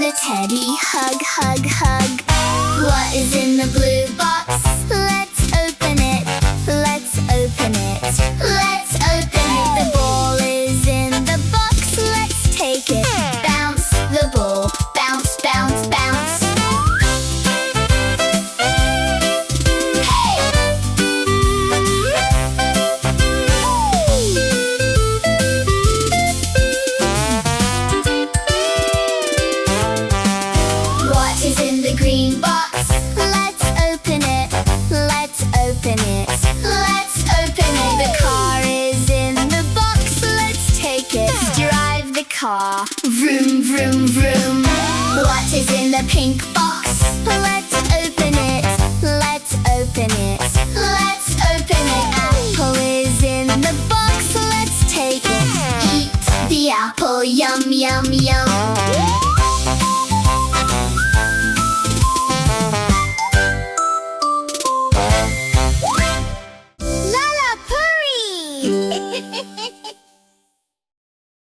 the teddy, hug, hug, hug. What is in the blue box? Let's open it. Let's open it. Let's open it. The ball is in the box. Let's take it. Bounce the ball. Bounce, bounce, bounce. Hey! What is in the green box? Let's open it. Let's open it. Let's open it. The car is in the box. Let's take it. Drive the car. Vroom, vroom, vroom. What is in the pink box? Let's open it. Let's open it. Let's open it. Apple is in the box. Let's take it. Eat the apple. Yum, yum, yum.